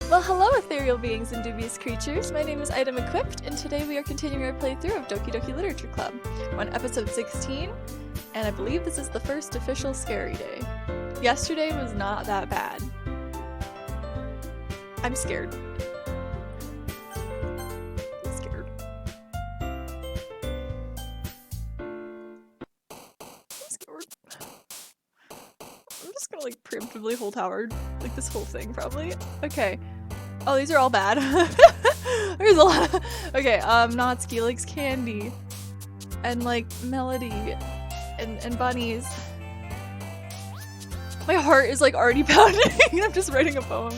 Well, hello ethereal beings and dubious creatures, my name is itemEQUIPPED, and today we are continuing our playthrough of Doki Doki Literature Club. We're on episode 16, and I believe this is the first official scary day. Yesterday was not that bad. I'm scared. I'm scared. I'm scared. I'm just gonna like preemptively hold Howard, like this whole thing probably. Okay. Oh, these are all bad. There's a lot of... Okay, Natsuki likes candy. And, like, melody. And bunnies. My heart is, like, already pounding. I'm just writing a poem.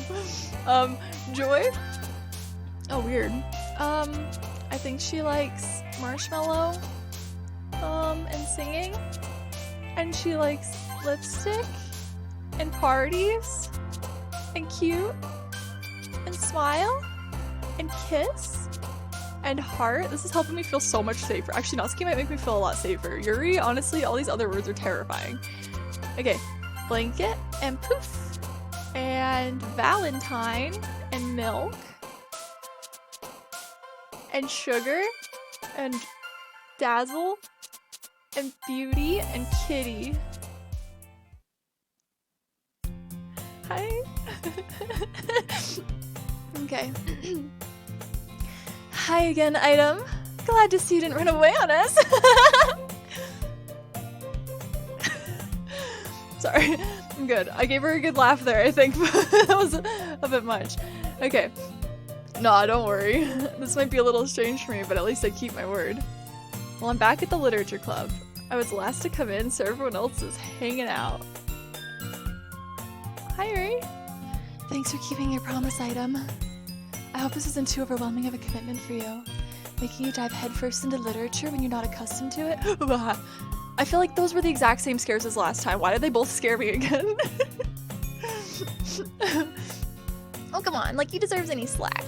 Joy? Oh, weird. I think she likes marshmallow. And singing. And she likes lipstick. And parties. And cute. And smile, and kiss, and heart. This is helping me feel so much safer. Actually, Natsuki might make me feel a lot safer. Yuri, honestly, all these other words are terrifying. Okay, blanket, and poof, and Valentine, and milk, and sugar, and dazzle, and beauty, and kitty. Hi. Okay. Hi again, Item. Glad to see you didn't run away on us. Sorry. I'm good. I gave her a good laugh there, I think. That was a bit much. Okay. Nah, don't worry. This might be a little strange for me, but at least I keep my word. Well, I'm back at the Literature Club. I was the last to come in, so everyone else is hanging out. Hi, Yuri. Thanks for keeping your promise, Item. I hope this isn't too overwhelming of a commitment for you. Making you dive headfirst into literature when you're not accustomed to it? I feel like those were the exact same scares as last time. Why did they both scare me again? Oh, come on. Like, you deserve any slack.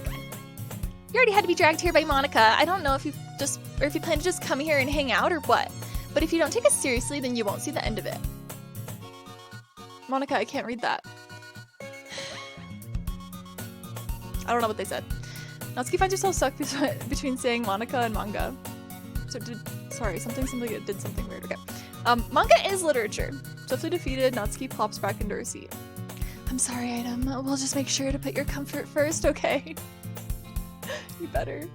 You already had to be dragged here by Monica. I don't know if you plan to just come here and hang out or what. But if you don't take us seriously, then you won't see the end of it. Monica, I can't read that. I don't know what they said. Natsuki finds herself stuck between saying Monica and manga. So something seemed like it did something weird. Okay. Manga is literature. Swiftly defeated, Natsuki plops back into her seat. I'm sorry, Item. We'll just make sure to put your comfort first, okay? You better.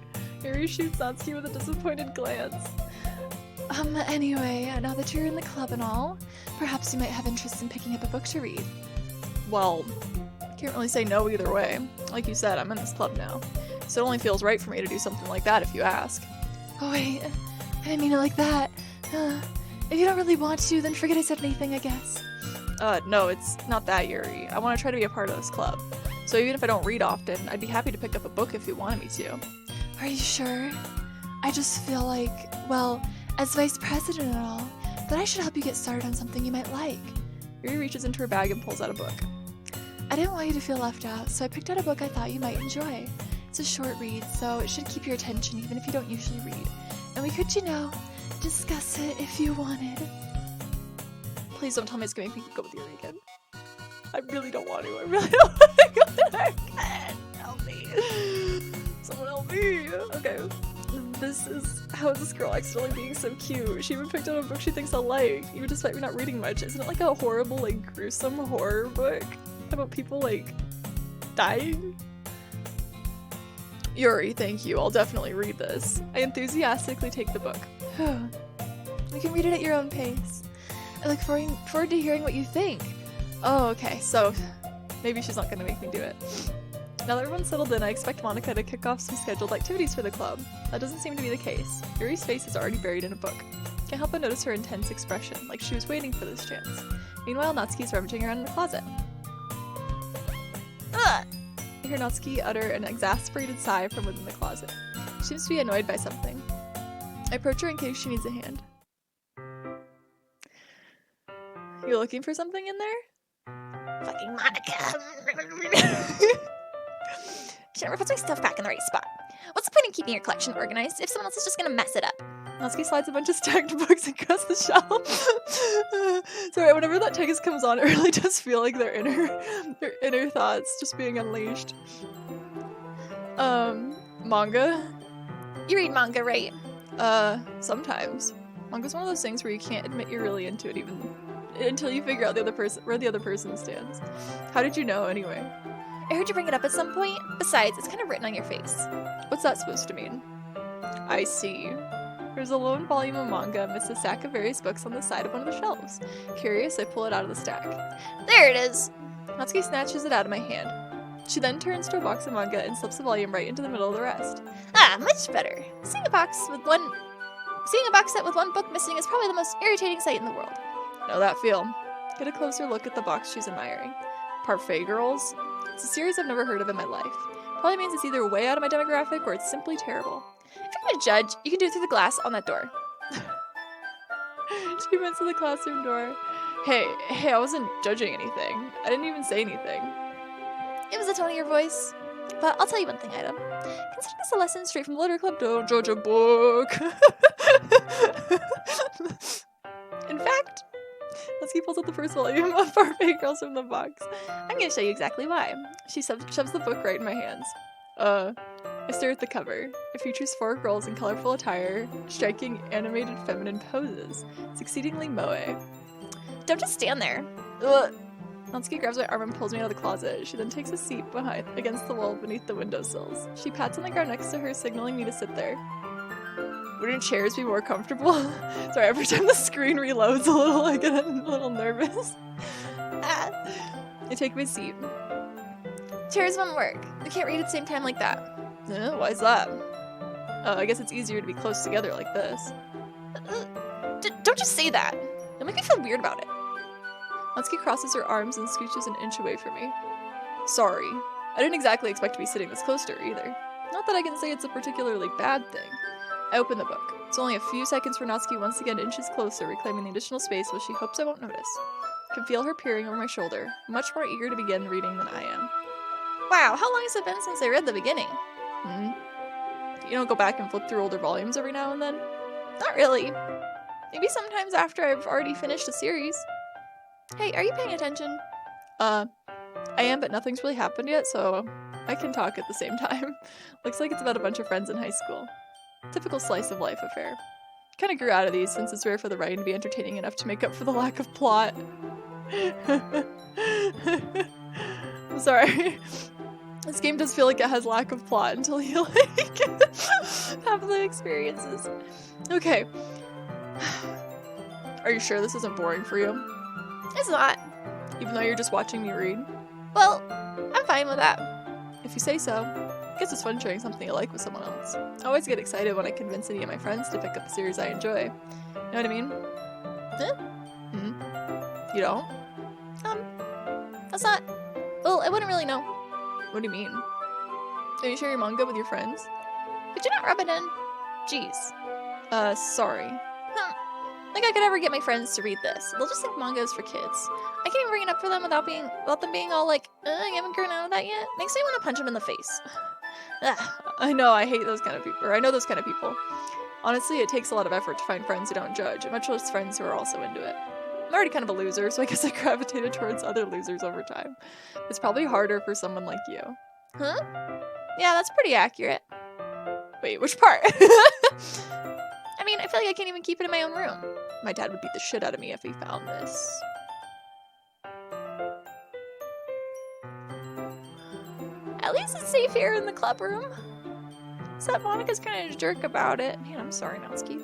Yuri shoots Natsuki with a disappointed glance. Anyway, now that you're in the club and all, perhaps you might have interest in picking up a book to read. Well, can't really say no either way. Like you said, I'm in this club now. So it only feels right for me to do something like that if you ask. Oh wait, I didn't mean it like that. If you don't really want to, then forget I said anything, I guess. No, it's not that, Yuri. I want to try to be a part of this club. So even if I don't read often, I'd be happy to pick up a book if you wanted me to. Are you sure? I just feel like, well, as vice president and all, that I should help you get started on something you might like. Yuri reaches into her bag and pulls out a book. I didn't want you to feel left out, so I picked out a book I thought you might enjoy. It's a short read, so it should keep your attention even if you don't usually read. And we could, discuss it if you wanted. Please don't tell me it's going to make me go with Yuri again. I really don't want to. I really don't want to go there again. Help me. Someone help me. Okay. How is this girl accidentally being so cute? She even picked out a book she thinks I'll like, even despite me not reading much. Isn't it like a horrible, like, gruesome horror book? About people, like, dying? Yuri, thank you. I'll definitely read this. I enthusiastically take the book. You can read it at your own pace. I look forward to hearing what you think. Oh, okay, so maybe she's not gonna make me do it. Now that everyone's settled in, I expect Monica to kick off some scheduled activities for the club. That doesn't seem to be the case. Yuri's face is already buried in a book. Can't help but notice her intense expression, like she was waiting for this chance. Meanwhile, Natsuki's rummaging around in the closet. Ugh! I hear Natsuki utter an exasperated sigh from within the closet. She seems to be annoyed by something. I approach her in case she needs a hand. You looking for something in there? Fucking Monica! She never puts my stuff back in the right spot. What's the point in keeping your collection organized if someone else is just gonna mess it up? Natsuki slides a bunch of stacked books across the shelf. Sorry, whenever that text comes on, it really does feel like their inner thoughts just being unleashed. Manga? You read manga, right? Sometimes. Manga's one of those things where you can't admit you're really into it even until you figure out where the other person stands. How did you know, anyway? I heard you bring it up at some point. Besides, it's kind of written on your face. What's that supposed to mean? I see. There's a lone volume of manga amidst a stack of various books on the side of one of the shelves. Curious, I pull it out of the stack. There it is! Natsuki snatches it out of my hand. She then turns to a box of manga and slips the volume right into the middle of the rest. Ah, much better. Seeing a box set with one book missing is probably the most irritating sight in the world. Know that feel. Get a closer look at the box she's admiring. Parfait Girls? It's a series I've never heard of in my life. Probably means it's either way out of my demographic or it's simply terrible. If you're gonna judge, you can do it through the glass on that door. She points to the classroom door. Hey, I wasn't judging anything. I didn't even say anything. It was the tone of your voice. But I'll tell you one thing, Item. Consider this a lesson straight from the Literature Club. Don't judge a book. In fact, Natsuki pulls out the first volume of Parfait Girls from the box. I'm gonna show you exactly why. She shoves the book right in my hands. I stare at the cover. It features 4 girls in colorful attire, striking animated feminine poses. It's exceedingly moe. Don't just stand there. Ugh. Natsuki grabs my arm and pulls me out of the closet. She then takes a seat against the wall beneath the windowsills. She pats on the ground next to her, signaling me to sit there. Wouldn't chairs be more comfortable? Sorry, every time the screen reloads a little, I get a little nervous. I take my seat. Chairs won't work. We can't read at the same time like that. Why's that? I guess it's easier to be close together like this. Don't just say that. It'll make me feel weird about it. Natsuki crosses her arms and scooches an inch away from me. Sorry. I didn't exactly expect to be sitting this close to her either. Not that I can say it's a particularly bad thing. I open the book. It's only a few seconds for Natsuki once again inches closer, reclaiming the additional space which she hopes I won't notice. I can feel her peering over my shoulder, much more eager to begin reading than I am. Wow, how long has it been since I read the beginning? You don't go back and flip through older volumes every now and then? Not really. Maybe sometimes after I've already finished a series. Hey, are you paying attention? I am, but nothing's really happened yet, so I can talk at the same time. Looks like it's about a bunch of friends in high school. Typical slice of life affair. Kinda grew out of these since it's rare for the writing to be entertaining enough to make up for the lack of plot. I'm sorry. This game does feel like it has lack of plot until you like have the experiences. Okay. Are you sure this isn't boring for you? It's not. Even though you're just watching me read? Well, I'm fine with that. If you say so. I guess it's fun sharing something I like with someone else. I always get excited when I convince any of my friends to pick up a series I enjoy. Know what I mean? You don't? That's not... Well, I wouldn't really know. What do you mean? Are you sharing manga with your friends? Could you not rub it in? Jeez. Sorry. Think I could ever get my friends to read this. They'll just think manga is for kids. I can't even bring it up for them without them being all like, you haven't grown out of that yet? Makes me want to punch them in the face. I know, I hate those kind of people. Or I know those kind of people. Honestly, it takes a lot of effort to find friends who don't judge, much less friends who are also into it. I'm already kind of a loser, so I guess I gravitated towards other losers over time. It's probably harder for someone like you. Huh? Yeah, that's pretty accurate. Wait, which part? I mean, I feel like I can't even keep it in my own room. My dad would beat the shit out of me if he found this. At least it's safe here in the club room. Except Monica's kind of a jerk about it. Man, I'm sorry, Natsuki.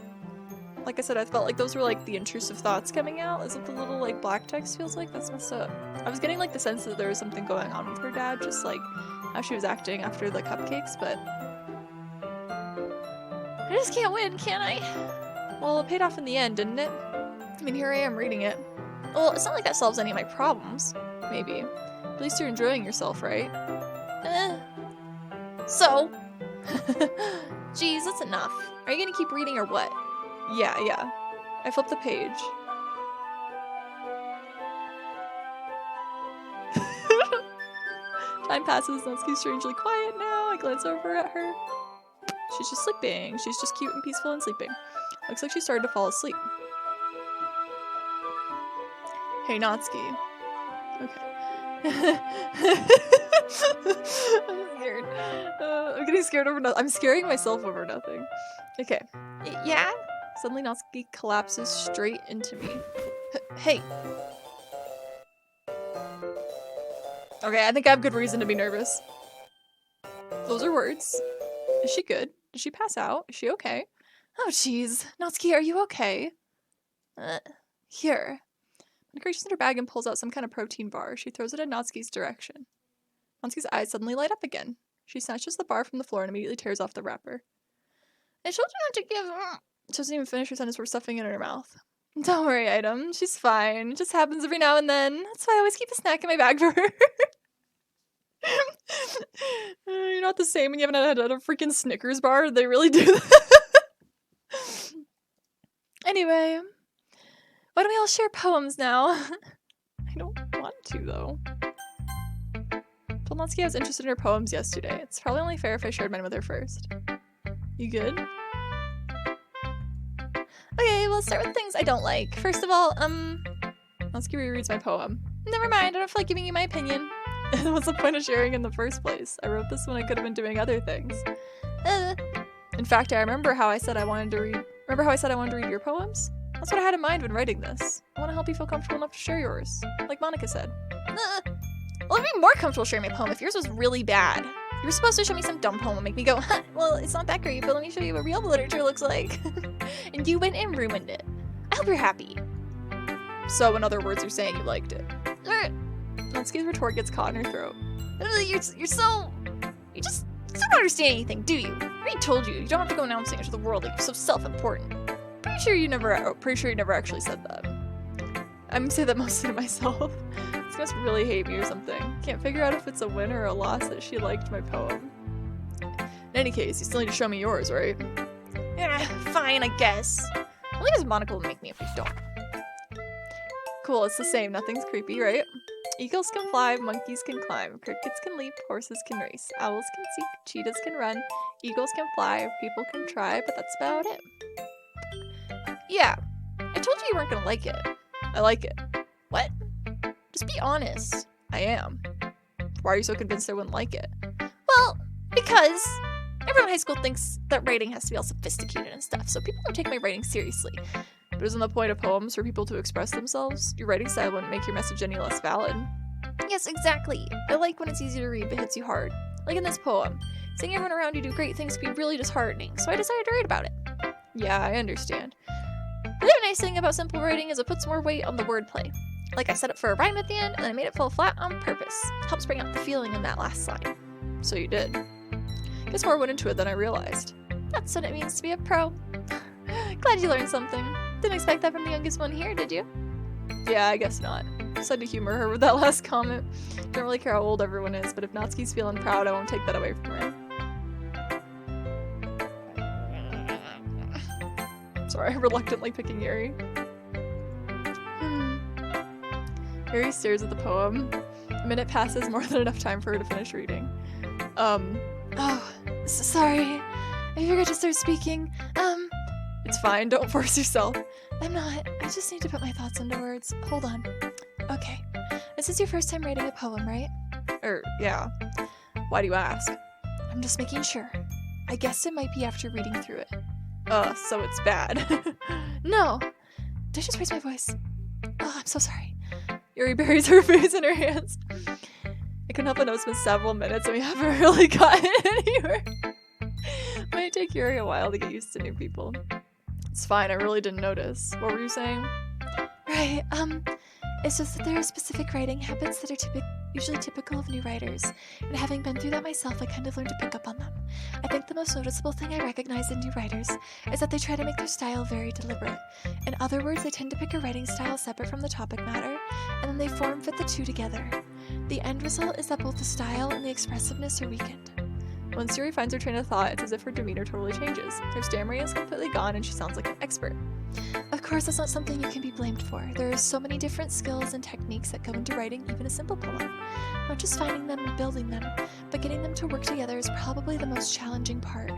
Like I said, I felt like those were like the intrusive thoughts coming out. Is what the little like black text feels like? That's messed up. I was getting like the sense that there was something going on with her dad, just like how she was acting after the cupcakes, but I just can't win, can I? Well, it paid off in the end, didn't it? I mean, here I am reading it. Well, it's not like that solves any of my problems. Maybe. At least you're enjoying yourself, right? So? Geez, that's enough. Are you gonna keep reading or what? Yeah. I flipped the page. Time passes, Natsuki's strangely quiet now. I glance over at her. She's just sleeping. She's just cute and peaceful and sleeping. Looks like she started to fall asleep. Hey, Natsuki. Okay. I'm scared. I'm getting scared over nothing. I'm scaring myself over nothing. Okay. Yeah? Suddenly Natsuki collapses straight into me. Hey. Okay, I think I have good reason to be nervous. Those are words. Is she good? Did she pass out? Is she okay? Oh, jeez. Natsuki, are you okay? Here. Monica reaches in her bag and pulls out some kind of protein bar. She throws it in Natsuki's direction. Natsuki's eyes suddenly light up again. She snatches the bar from the floor and immediately tears off the wrapper. I told you not to give... She doesn't even finish her sentence before stuffing it in her mouth. Don't worry, Item. She's fine. It just happens every now and then. That's why I always keep a snack in my bag for her. You're not the same when you haven't had a freaking Snickers bar. They really do that. Anyway, why don't we all share poems now? I don't want to, though. Told Natsuki I was interested in her poems yesterday. It's probably only fair if I shared mine with her first. You good? Okay, we'll start with things I don't like. First of all, Natsuki rereads my poem. Never mind, I don't feel like giving you my opinion. What's the point of sharing in the first place? I wrote this when I could have been doing other things. In fact, I remember how I said I wanted to read... Remember how I said I wanted to read your poems? That's what I had in mind when writing this. I want to help you feel comfortable enough to share yours. Like Monica said. Well, I'd be more comfortable sharing my poem if yours was really bad. You were supposed to show me some dumb poem and make me go, huh, well, it's not that great, but let me show you what real literature looks like. And you went and ruined it. I hope you're happy. So, in other words, you're saying you liked it. Natsuki's retort gets caught in her throat. You just don't understand anything, do you? I already told you. You don't have to go announcing it to the world like you're so self-important. Pretty sure you never actually said that. I'm gonna say that mostly to myself. This must really hate me or something. Can't figure out if it's a win or a loss that she liked my poem. In any case, you still need to show me yours, right? Yeah, fine, I guess. Only because Monica will make me if you don't. Cool, it's the same. Nothing's creepy, right? Eagles can fly, monkeys can climb, crickets can leap, horses can race, owls can seek, cheetahs can run, eagles can fly, people can try, but that's about it. Yeah, I told you weren't gonna like it. I like it. What? Just be honest. I am. Why are you so convinced I wouldn't like it? Well, because everyone in high school thinks that writing has to be all sophisticated and stuff, so people don't take my writing seriously. But isn't the point of poems for people to express themselves? Your writing style wouldn't make your message any less valid. Yes, exactly. I like when it's easy to read but hits you hard. Like in this poem. Seeing everyone around you do great things can be really disheartening, so I decided to write about it. Yeah, I understand. The other nice thing about simple writing is it puts more weight on the wordplay. Like I set it for a rhyme at the end, and I made it fall flat on purpose. It helps bring out the feeling in that last line. So you did. Guess more went into it than I realized. That's what it means to be a pro. Glad you learned something. Didn't expect that from the youngest one here, did you? Yeah, I guess not. Just had to humor her with that last comment. Don't really care how old everyone is, but if Natsuki's feeling proud, I won't take that away from her. Sorry, reluctantly picking Yuri. Yuri stares at the poem. A minute passes, more than enough time for her to finish reading. Oh, sorry. I forgot to start speaking. It's fine, don't force yourself. I'm not. I just need to put my thoughts into words. Hold on. Okay. This is your first time writing a poem, right? Yeah. Why do you ask? I'm just making sure. I guess it might be after reading through it. So it's bad. No! Did I just raise my voice? Oh, I'm so sorry. Yuri buries her face in her hands. I couldn't help but notice it's been several minutes and we haven't really gotten anywhere. Might take Yuri a while to get used to new people. It's fine, I really didn't notice. What were you saying? Right, it's just that there are specific writing habits that are usually typical of new writers, and having been through that myself, I kind of learned to pick up on them. I think the most noticeable thing I recognize in new writers is that they try to make their style very deliberate. In other words, they tend to pick a writing style separate from the topic matter, and then they form-fit the two together. The end result is that both the style and the expressiveness are weakened. Once Yuri finds her train of thought, it's as if her demeanor totally changes. Her stammering is completely gone and she sounds like an expert. Of course, that's not something you can be blamed for. There are so many different skills and techniques that go into writing even a simple poem. Not just finding them and building them, but getting them to work together is probably the most challenging part.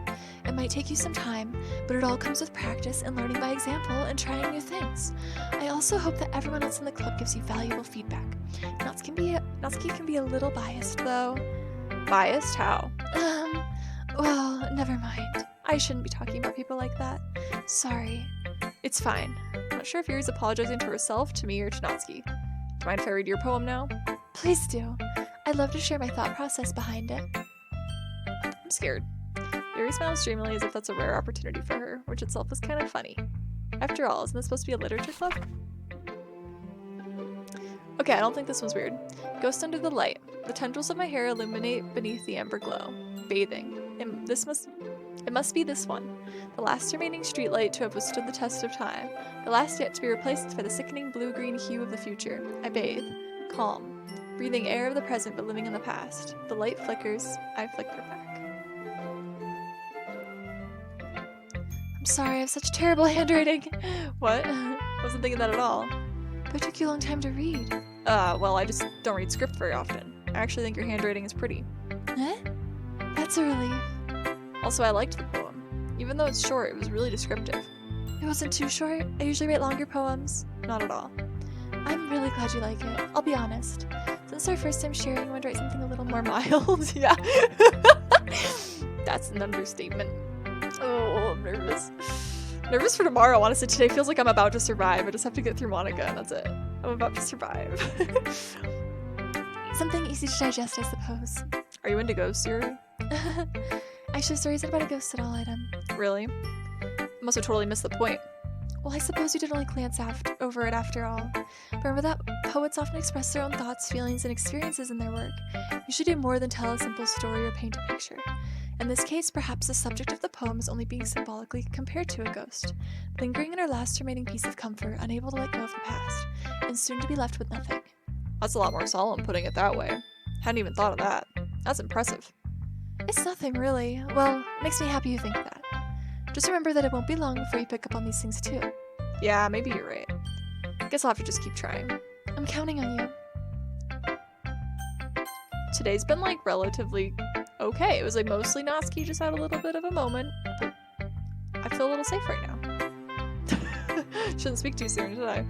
It might take you some time, but it all comes with practice and learning by example and trying new things. I also hope that everyone else in the club gives you valuable feedback. Natsuki can be a little biased, though. Biased? How? Well, never mind. I shouldn't be talking about people like that. Sorry. It's fine. I'm not sure if Yuri's apologizing to herself, to me, or to Natsuki. Do you mind if I read your poem now? Please do. I'd love to share my thought process behind it. I'm scared. Yuri smiles dreamily as if that's a rare opportunity for her, which itself is kind of funny. After all, isn't this supposed to be a literature club? Okay, I don't think this one's weird. Ghost under the light. The tendrils of my hair illuminate beneath the amber glow. Bathing. It must be this one. The last remaining streetlight to have withstood the test of time. The last yet to be replaced by the sickening blue-green hue of the future. I bathe. Calm. Breathing air of the present but living in the past. The light flickers. I flicker back. I'm sorry, I have such terrible handwriting. What? Wasn't thinking that at all. But it took you a long time to read. Well, I just don't read script very often. I actually think your handwriting is pretty. Eh? That's a relief. Also, I liked the poem. Even though it's short, it was really descriptive. It wasn't too short. I usually write longer poems. Not at all. I'm really glad you like it. I'll be honest. Since our first time sharing, I wanted to write something a little more mild. Yeah. That's an understatement. Oh, I'm nervous. Nervous for tomorrow, honestly. Today feels like I'm about to survive. I just have to get through Monica, and that's it. I'm about to survive. Something easy to digest, I suppose. Are you into ghosts, Yuri? Actually, stories about a ghost at all, Item. Really? I must have totally missed the point. Well, I suppose you did only glance over it after all. But remember that poets often express their own thoughts, feelings, and experiences in their work. You should do more than tell a simple story or paint a picture. In this case, perhaps the subject of the poem is only being symbolically compared to a ghost, lingering in her last remaining piece of comfort, unable to let go of the past, and soon to be left with nothing. That's a lot more solemn, putting it that way. Hadn't even thought of that. That's impressive. It's nothing, really. Well, it makes me happy you think that. Just remember that it won't be long before you pick up on these things, too. Yeah, maybe you're right. Guess I'll have to just keep trying. I'm counting on you. Today's been, like, relatively okay. It was, like, mostly Natsuki just had a little bit of a moment, but I feel a little safe right now. Shouldn't speak too soon, should I?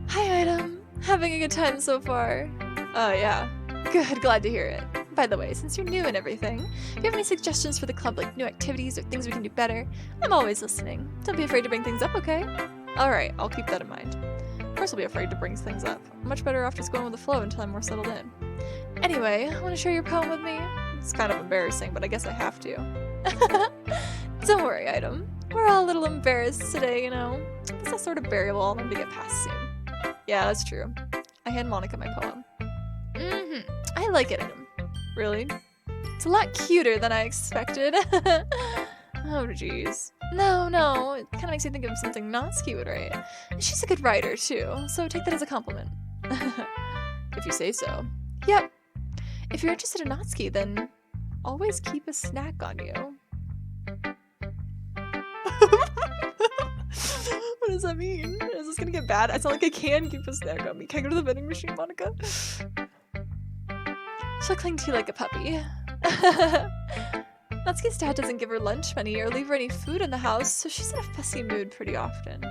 Hi, Item. Having a good time so far. Oh, yeah. Good, glad to hear it. By the way, since you're new and everything, if you have any suggestions for the club, like new activities or things we can do better, I'm always listening. Don't be afraid to bring things up, okay? Alright, I'll keep that in mind. Of course I'll be afraid to bring things up. I'm much better off just going with the flow until I'm more settled in. Anyway, want to share your poem with me? It's kind of embarrassing, but I guess I have to. Don't worry, Item. We're all a little embarrassed today, you know? It's that sort of bearable, I'll learn to get past soon. Yeah, that's true. I hand Monica my poem. I like it, Item. Really? It's a lot cuter than I expected. Oh, jeez. No, it kind of makes me think of something Natsuki would write. And she's a good writer, too, so take that as a compliment. If you say so. Yep. If you're interested in Natsuki, then always keep a snack on you. What does that mean? Is this gonna get bad? I sound like I can keep a snack on me. Can I go to the vending machine, Monica? She'll cling to you like a puppy. Natsuki's dad doesn't give her lunch money or leave her any food in the house, so she's in a fussy mood pretty often.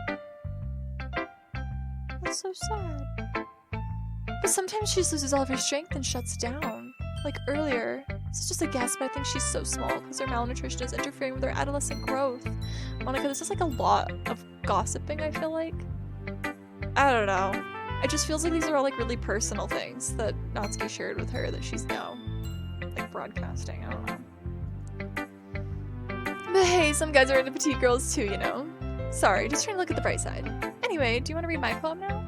That's so sad. But sometimes she just loses all of her strength and shuts down. Like earlier. This is just a guess, but I think she's so small because her malnutrition is interfering with her adolescent growth. Monica, this is like a lot of gossiping, I feel like. I don't know. It just feels like these are all like really personal things that Natsuki shared with her that she's now like broadcasting. I don't know. But hey, some guys are into petite girls too, you know. Sorry, just trying to look at the bright side. Anyway, do you want to read my poem now?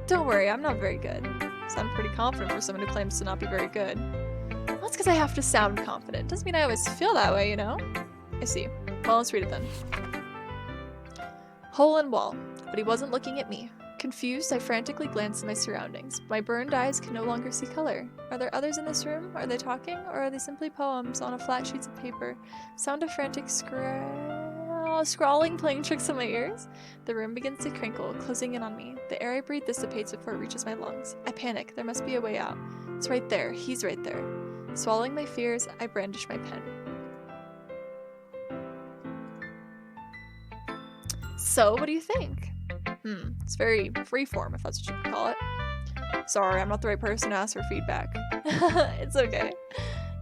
Don't worry, I'm not very good. Sound pretty confident for someone who claims to not be very good. Well, that's because I have to sound confident. Doesn't mean I always feel that way, you know? I see. Well, let's read it then. Hole in wall, but he wasn't looking at me. Confused, I frantically glance at my surroundings. My burned eyes can no longer see color. Are there others in this room? Are they talking? Or are they simply poems on a flat sheets of paper? Sound of frantic scrawling playing tricks on my ears? The room begins to crinkle, closing in on me. The air I breathe dissipates before it reaches my lungs. I panic. There must be a way out. It's right there. He's right there. Swallowing my fears, I brandish my pen. So, what do you think? It's very freeform, if that's what you can call it. Sorry, I'm not the right person to ask for feedback. It's okay.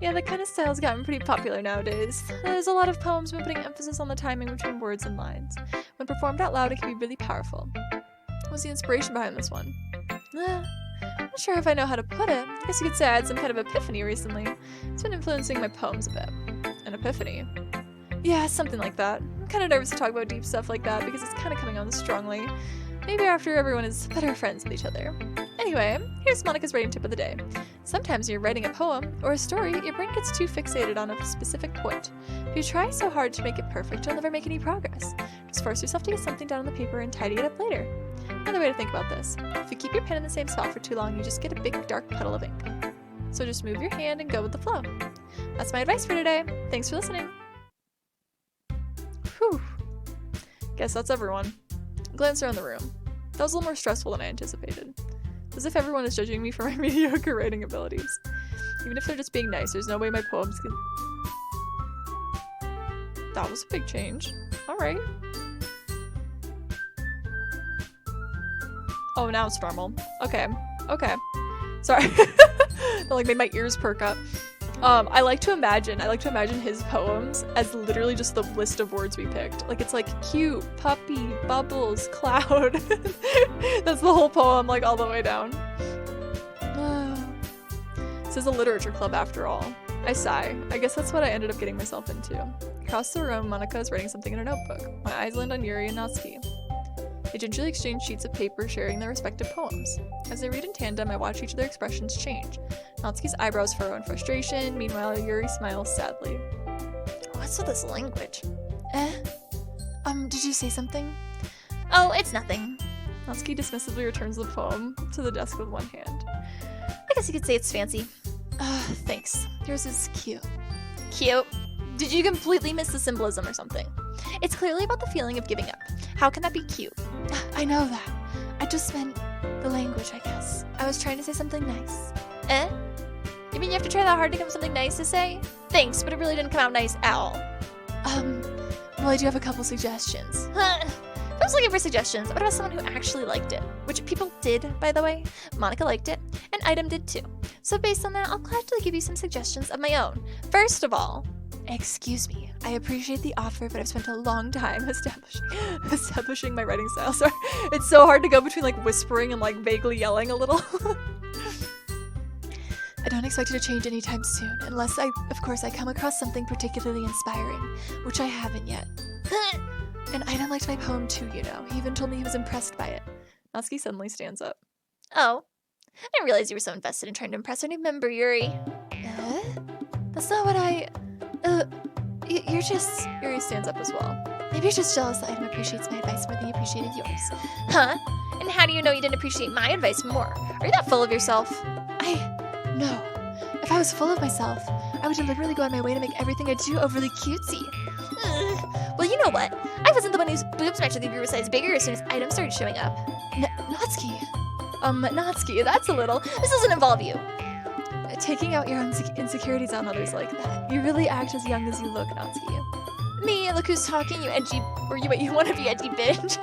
Yeah, that kind of style's gotten pretty popular nowadays. There's a lot of poems been putting emphasis on the timing between words and lines. When performed out loud, it can be really powerful. What's the inspiration behind this one? I'm not sure if I know how to put it. I guess you could say I had some kind of epiphany recently. It's been influencing my poems a bit. An epiphany? Yeah, something like that. I'm kind of nervous to talk about deep stuff like that because it's kind of coming on strongly. Maybe after everyone is better friends with each other. Anyway, here's Monica's writing tip of the day. Sometimes when you're writing a poem or a story, your brain gets too fixated on a specific point. If you try so hard to make it perfect, you'll never make any progress. Just force yourself to get something down on the paper and tidy it up later. Another way to think about this. If you keep your pen in the same spot for too long, you just get a big dark puddle of ink. So just move your hand and go with the flow. That's my advice for today. Thanks for listening. Whew. Guess that's everyone. Glance around the room. That was a little more stressful than I anticipated. As if everyone is judging me for my mediocre writing abilities. Even if they're just being nice, there's no way my poems can... That was a big change. Alright. Oh, now it's normal. Okay. Okay. Sorry. That like made my ears perk up. I like to imagine his poems as literally just the list of words we picked. Like, it's like cute, puppy, bubbles, cloud. That's the whole poem, like all the way down. This is a literature club after all. I sigh. I guess that's what I ended up getting myself into. Across the room, Monica is writing something in her notebook. My eyes land on Yuri and Natsuki. They gingerly exchange sheets of paper, sharing their respective poems. As they read in tandem, I watch each of their expressions change. Natsuki's eyebrows furrow in frustration, meanwhile Yuri smiles sadly. What's with this language? Did you say something? Oh, it's nothing. Natsuki dismissively returns the poem to the desk with one hand. I guess you could say it's fancy. Thanks. Yours is cute. Cute? Did you completely miss the symbolism or something? It's clearly about the feeling of giving up. How can that be cute? I know that. I just meant the language, I guess. I was trying to say something nice. You mean you have to try that hard to come up with something nice to say? Thanks, but it really didn't come out nice at all. Well, I do have a couple suggestions. If I was looking for suggestions, what about someone who actually liked it? Which people did, by the way. Monica liked it, and Item did too. So based on that, I'll gladly give you some suggestions of my own. First of all, excuse me, I appreciate the offer, but I've spent a long time establishing my writing style. Sorry, it's so hard to go between like whispering and like vaguely yelling a little. I don't expect it to change anytime soon, unless of course, I come across something particularly inspiring, which I haven't yet. And Item liked my poem too, you know. He even told me he was impressed by it. Natsuki suddenly stands up. Oh, I didn't realize you were so invested in trying to impress our new member, Yuri. That's not what you're just... Yuri stands up as well. Maybe you're just jealous that Item appreciates my advice more than he appreciated yours. Huh? And how do you know you didn't appreciate my advice more? Are you that full of yourself? No. If I was full of myself, I would deliberately go on my way to make everything I do overly cutesy. Well, you know what? I wasn't the one whose boobs magically grew a size bigger as soon as Item started showing up. Natsuki. Natsuki, that's a little... This doesn't involve you. Taking out your own insecurities on others like that. You really act as young as you look, Natsuki. Me? Look who's talking, you edgy... Or you want to be edgy bitch.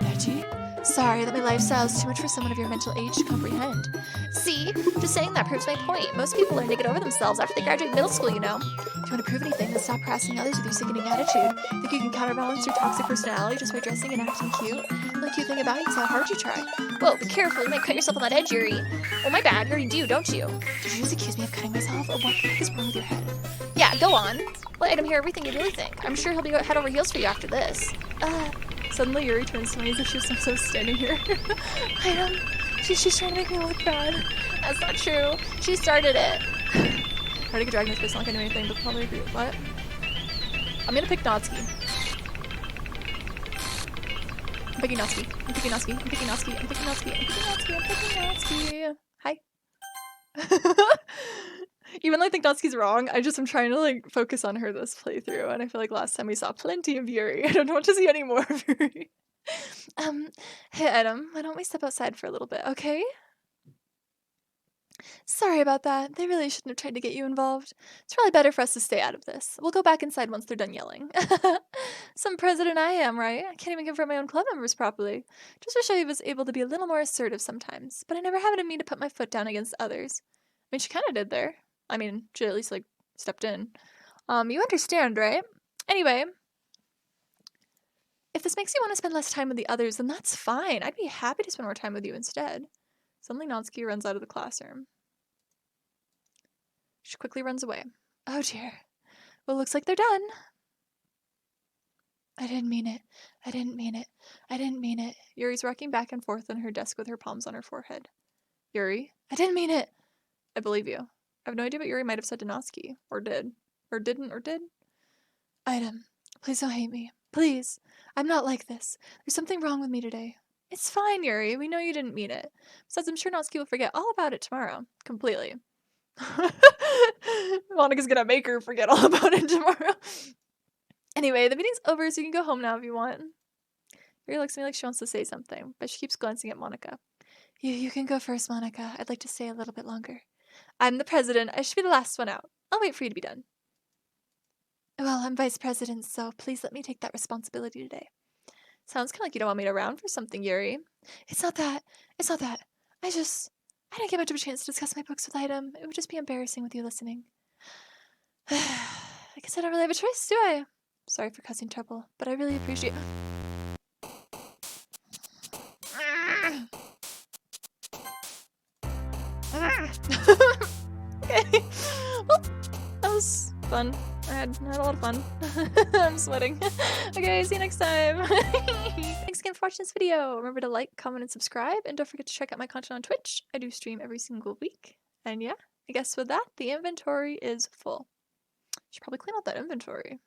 Edgy? Sorry that my lifestyle is too much for someone of your mental age to comprehend. See? Just saying that proves my point. Most people learn to get over themselves after they graduate middle school, you know. If you want to prove anything, then stop harassing others with your sickening attitude. Think you can counterbalance your toxic personality just by dressing and acting cute? The only cute thing about you is how hard you try. Whoa, be careful, you might cut yourself on that edge, Yuri. Oh, my bad, you already do, don't you? Did you just accuse me of cutting myself, or what the heck is wrong with your head? Yeah, go on. Let Item hear everything you really think. I'm sure he'll be head over heels for you after this. Suddenly Yuri turns to me as if she was so standing here. Item, she's trying to make me look bad. That's not true. She started it. Try to drag this person like I do anything, but probably agree with what? I'm gonna pick Natsuki. picking Natsuki. I'm picking Natsuki. I'm picking Natsuki. I'm picking Natsuki. I'm picking Natsuki. I'm picking Natsuki. Hi. Even though I think Natsuki's wrong, I'm trying to like focus on her this playthrough, and I feel like last time we saw plenty of Yuri. I don't want to see any more of Yuri. Hey Adam, why don't we step outside for a little bit, okay? Sorry about that. They really shouldn't have tried to get you involved. It's probably better for us to stay out of this. We'll go back inside once they're done yelling. Some president I am, right? I can't even confront my own club members properly. Just wish I was able to be a little more assertive sometimes, but I never have it in me to put my foot down against others. I mean, she kind of did there. I mean, she at least, like, stepped in. You understand, right? Anyway, if this makes you want to spend less time with the others, then that's fine. I'd be happy to spend more time with you instead. Suddenly, Natsuki runs out of the classroom. She quickly runs away. Oh dear. Well, looks like they're done. I didn't mean it. I didn't mean it. I didn't mean it. Yuri's rocking back and forth on her desk with her palms on her forehead. Yuri, I didn't mean it. I believe you. I have no idea what Yuri might have said to Natsuki. Or did. Or didn't or did. Item, please don't hate me. Please. I'm not like this. There's something wrong with me today. It's fine, Yuri. We know you didn't mean it. Besides, I'm sure Natsuki will forget all about it tomorrow. Completely. Monica's gonna make her forget all about it tomorrow. Anyway, the meeting's over, so you can go home now if you want. Yuri looks at me like she wants to say something, but she keeps glancing at Monica. You can go first, Monica. I'd like to stay a little bit longer. I'm the president. I should be the last one out. I'll wait for you to be done. Well, I'm vice president, so please let me take that responsibility today. Sounds kind of like you don't want me around for something, Yuri. It's not that. It's not that. I didn't get much of a chance to discuss my books with Item. It would just be embarrassing with you listening. I guess I don't really have a choice, do I? Sorry for causing trouble, but I really appreciate... Okay. Well, that was fun. I had a lot of fun. I'm sweating. Okay, see you next time. Thanks again for watching this video. Remember to like, comment, and subscribe, and don't forget to check out my content on Twitch. I do stream every single week. And yeah, I guess with that, the inventory is full. Should probably clean out that inventory.